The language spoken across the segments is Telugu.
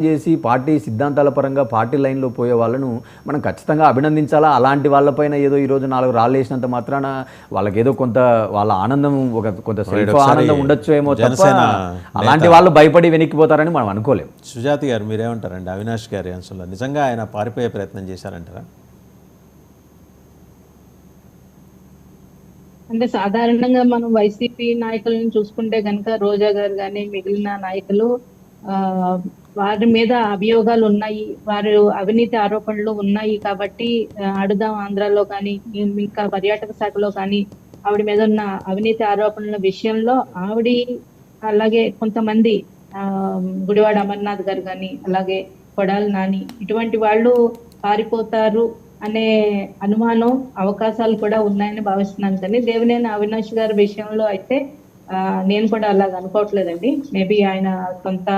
చేసి పార్టీ సిద్ధాంతాల పరంగా పార్టీ లైన్లో పోయే వాళ్ళను మనం ఖచ్చితంగా అభినందించాలా. అలాంటి వాళ్ళపైన ఏదో ఈరోజు 4 రాళ్ళు వేసినంత మాత్రాన వాళ్ళకేదో కొంత వాళ్ళ ఆనందం కొంత సెల్ఫ్ ఆనందం ఉండొచ్చు ఏమో తప్ప అలాంటి వాళ్ళు భయపడి వెనక్కిపోతారని మనం అనుకోలేము. సుజాత గారు మీరేమంటారండి అవినాష్ గారి అంశంలో? నిజంగా ఆయన పారిపోయే ప్రయత్నం చేశారంటారా? అంటే సాధారణంగా మనం వైసీపీ నాయకులను చూసుకుంటే కనుక రోజా గారు కానీ మిగిలిన నాయకులు వారి మీద అభియోగాలు ఉన్నాయి, వారు అవినీతి ఆరోపణలు ఉన్నాయి కాబట్టి అడుదాం ఆంధ్రాలో కానీ ఇంకా పర్యాటక శాఖలో కానీ ఆవిడ మీద ఉన్న అవినీతి ఆరోపణల విషయంలో ఆవిడ అలాగే కొంతమంది గుడివాడ అమర్నాథ్ గారు కానీ అలాగే కొడాలి నాని ఇటువంటి వాళ్ళు పారిపోతారు అనే అనుమానం అవకాశాలు కూడా ఉన్నాయని భావిస్తున్నాను. కానీ దేవినేని అవినాష్ గారి విషయంలో అయితే నేను కూడా అలాగ అనుకోవట్లేదండి. మేబీ ఆయన కొంత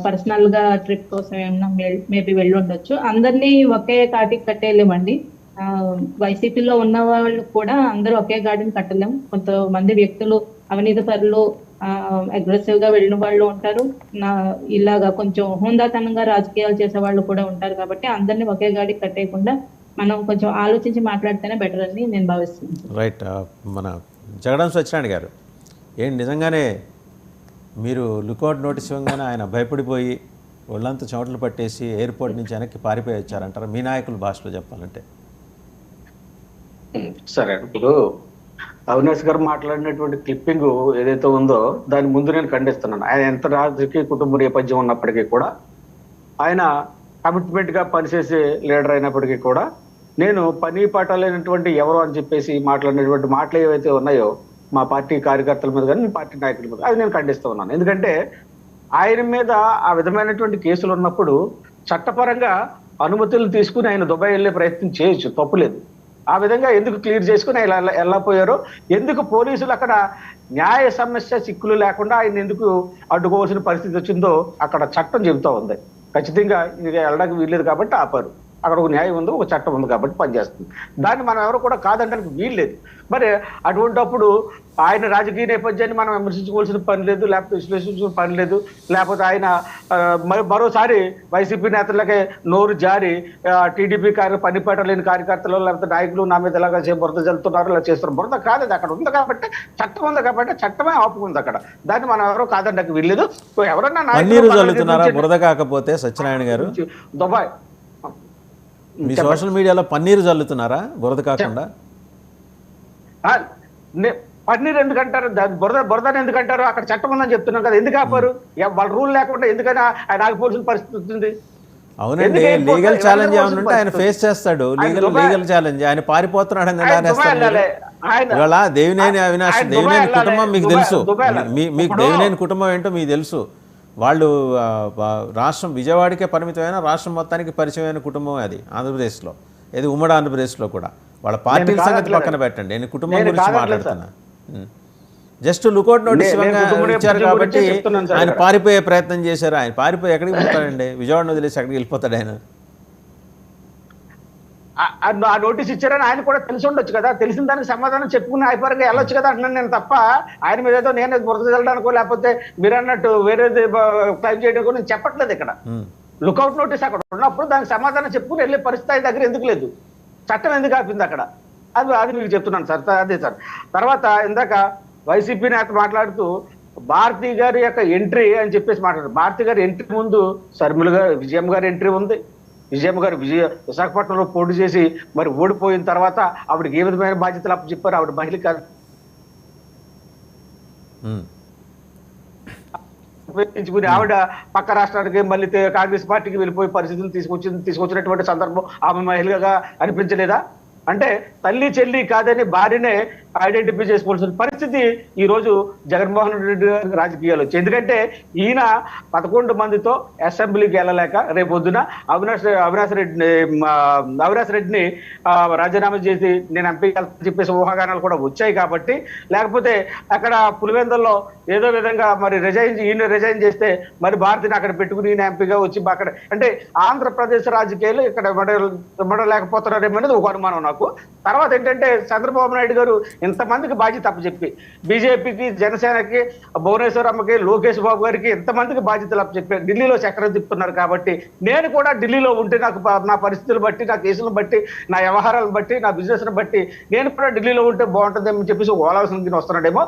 పర్సనల్ గా ట్రిప్ కోసం ఏమన్నా మేబీ వెళ్ళి ఉండొచ్చు. అందరినీ ఒకే కాటికి కట్టేయలేమండి. వైసీపీలో ఉన్న వాళ్ళు కూడా అందరూ ఒకే గాడిని కట్టలేం. కొంతమంది వ్యక్తులు అవినీతి పరులు అగ్రెసివ్ గా వెళ్ళిన వాళ్ళు ఉంటారు, ఇలాగా కొంచెం హుందాతనంగా రాజకీయాలు చేసే వాళ్ళు కూడా ఉంటారు. కాబట్టి అందరినీ ఒకే గాడికి కట్టేయకుండా మనం కొంచెం ఆలోచించి మాట్లాడితేనే బెటర్ అని నేను భావిస్తున్నాను. రైట్. మన జగడం సత్యనారాయణ గారు ఏంటి నిజంగానే మీరు లుకౌట్ నోటీస్ ఇవ్వగానే ఆయన భయపడిపోయి ఒళ్ళంతా చెమటలు పట్టేసి ఎయిర్పోర్ట్ నుంచి వెనక్కి పారిపోయి వచ్చారంటారా మీ నాయకుల భాషలో చెప్పాలంటే? సరే, ఇప్పుడు అవినాష్ గారు మాట్లాడినటువంటి క్లిప్పింగ్ ఏదైతే ఉందో దాని ముందు నేను ఖండిస్తున్నాను. ఆయన ఎంత రాజకీయ కుటుంబ నేపథ్యం ఉన్నప్పటికీ కూడా, ఆయన కమిట్మెంట్ గా పనిచేసే లీడర్ అయినప్పటికీ కూడా, నేను పని పాఠాలైనటువంటి ఎవరు అని చెప్పేసి మాట్లాడినటువంటి మాటలు ఏవైతే ఉన్నాయో మా పార్టీ కార్యకర్తల మీద కానీ పార్టీ నాయకుల మీద, అది నేను ఖండిస్తూ ఉన్నాను. ఎందుకంటే ఆయన మీద ఆ విధమైనటువంటి కేసులు ఉన్నప్పుడు చట్టపరంగా అనుమతులు తీసుకుని ఆయన దుబాయ్ వెళ్ళే ప్రయత్నం చేయొచ్చు, తప్పులేదు. ఆ విధంగా ఎందుకు క్లియర్ చేసుకుని ఆయన వెళ్ళపోయారో, ఎందుకు పోలీసులు అక్కడ న్యాయ సమస్య చిక్కులు లేకుండా ఆయన ఎందుకు అడ్డుకోవాల్సిన పరిస్థితి వచ్చిందో అక్కడ చట్టం చెబుతా ఉంది. ఖచ్చితంగా ఇది వెళ్ళడానికి వీల్లేదు కాబట్టి ఆపారు. అక్కడ ఒక న్యాయం ఉంది, ఒక చట్టం ఉంది కాబట్టి పనిచేస్తుంది. దాన్ని మనం ఎవరు కూడా కాదంటానికి వీల్లేదు. మరి అటువంటిప్పుడు ఆయన రాజకీయ నేపథ్యాన్ని మనం విమర్శించుకోవాల్సిన పని లేదు, లేకపోతే విశ్లేషించిన పని లేదు. లేకపోతే ఆయన మరోసారి వైసీపీ నేతలకే నోరు జారి టీడీపీ పనిపాట లేని కార్యకర్తలు లేకపోతే నాయకులు నా మీద ఇలాగా బురద జల్లుతున్నారు, ఇలా చేస్తున్నారు. బురద కాదు, అక్కడ ఉంది కాబట్టి చట్టం ఉంది కాబట్టి చట్టమే ఆపుకుంది అక్కడ. దాన్ని మనం ఎవరో కాదంటానికి వీల్లేదు. ఎవరన్నా బురద కాకపోతే సత్యనారాయణ గారు దుబాయ్ మీ సోషల్ మీడియాలో పన్నీరు చల్లుతున్నారా బురద కాకుండా? పన్నీరు ఎందుకంటారు, బురదని ఎందుకంటారు? అక్కడ చట్టం ఉందని చెప్తున్నాం కదా, ఎందుకు ఆపారు? వాళ్ళ రూల్ లేకుండా ఎందుకైనా ఆయన ఆగిపోవాల్సిన పరిస్థితి ఉంది. అవునండి, లీగల్ ఛాలెంజ్ ఏమైనా ఉంటే ఆయన ఫేస్ చేస్తాడు. లీగల్ ఛాలెంజ్ ఆయన పారిపోతున్నాడు ఇవాళ. దేవినేని అవినాష్, దేవినేని కుటుంబం మీకు తెలుసు, మీకు దేవినేని కుటుంబం ఏంటో మీకు తెలుసు. వాళ్ళు రాష్ట్రం విజయవాడకే పరిమితమైన రాష్ట్రం మొత్తానికి పరిచయమైన కుటుంబం అది ఆంధ్రప్రదేశ్లో, ఇది ఉమ్మడి ఆంధ్రప్రదేశ్లో కూడా. వాళ్ళ పార్టీల సంగతి పక్కన పెట్టండి, నేను కుటుంబం గురించి మాట్లాడుతున్నా. జస్ట్ లుకౌట్ నోటీస్ ఇచ్చారు కాబట్టి ఆయన పారిపోయే ప్రయత్నం చేశారు. ఆయన పారిపోయి ఎక్కడికి పోతాడండి? విజయవాడ వదిలేసి ఎక్కడికి వెళ్ళిపోతాడు ఆయన? ఆ నోటీస్ ఇచ్చారని ఆయన కూడా తెలిసి ఉండొచ్చు కదా, తెలిసిన దానికి సమాధానం చెప్పుకుని అయిపోయాక వెళ్ళొచ్చు కదా అంటున్నాను నేను. తప్ప ఆయన మీద ఏదో నేను బురద చల్లడానికో లేకపోతే మీరు అన్నట్టు వేరేది క్లైమ్ చేయడానికో నేను చెప్పట్లేదు. ఇక్కడ లుకౌట్ నోటీస్ అక్కడ ఉన్నప్పుడు దానికి సమాధానం చెప్పుకుని వెళ్ళే పరిస్థితి ఆయన దగ్గర ఎందుకు లేదు? చట్టం ఎందుకు ఆపింది అక్కడ? అది మీకు చెప్తున్నాను సార్. అదే సార్. తర్వాత ఇందాక వైసీపీ నేత మాట్లాడుతూ భారతి గారి యొక్క ఎంట్రీ అని చెప్పేసి మాట్లాడారు. భారతి గారి ఎంట్రీ ముందు శర్మిల గారు, విజయమ్మ గారి ఎంట్రీ ఉంది. విజయమ్మ గారు విశాఖపట్నంలో పోటీ చేసి మరి ఓడిపోయిన తర్వాత ఆవిడకి ఏ విధమైన బాధ్యతలు అప్పచెప్పారు? ఆవిడ మహిళ కాదు, ఉపయోగించుకుని ఆవిడ పక్క రాష్ట్రానికి మళ్ళీ కాంగ్రెస్ పార్టీకి వెళ్ళిపోయే పరిస్థితులు తీసుకొచ్చినటువంటి సందర్భం ఆమె మహిళగా అనిపించలేదా? అంటే తల్లి చెల్లి కాదని భార్యనే ఐడెంటిఫై చేసుకోవాల్సిన పరిస్థితి ఈ రోజు జగన్మోహన్ రెడ్డి గారి రాజకీయాలు వచ్చాయి. ఎందుకంటే ఈయన 11 మందితో అసెంబ్లీకి వెళ్ళలేక రేపొద్దున అవినాష్ రెడ్డిని రాజీనామా చేసి నేను ఎంపీ చెప్పేసి ఊహాగానాలు కూడా వచ్చాయి. కాబట్టి లేకపోతే అక్కడ పులివెందుల్లో ఏదో విధంగా మరి ఈయన రిజైన్ చేస్తే మరి భారతిని అక్కడ పెట్టుకుని ఈయన ఎంపీగా వచ్చి అక్కడ అంటే ఆంధ్రప్రదేశ్ రాజకీయాలు ఇక్కడ ఇవ్వలేకపోతున్నారేమో అనేది ఒక అనుమానం నాకు. తర్వాత ఏంటంటే చంద్రబాబు నాయుడు గారు ఇంతమందికి బాధ్యత అప్పచెప్పి బీజేపీకి, జనసేనకి, భువనేశ్వరమ్మకి, లోకేష్ బాబు గారికి ఇంతమందికి బాధ్యతలు అప్పచెప్పి ఢిల్లీలో చక్రం తిప్పుతున్నారు. కాబట్టి నేను కూడా ఢిల్లీలో ఉంటే నాకు నా పరిస్థితులు బట్టి, నా కేసులను బట్టి, నా వ్యవహారాలను బట్టి, నా బిజినెస్ని బట్టి నేను కూడా ఢిల్లీలో ఉంటే బాగుంటుందేమని చెప్పేసి ఓలాల్సిన వస్తున్నాడేమో.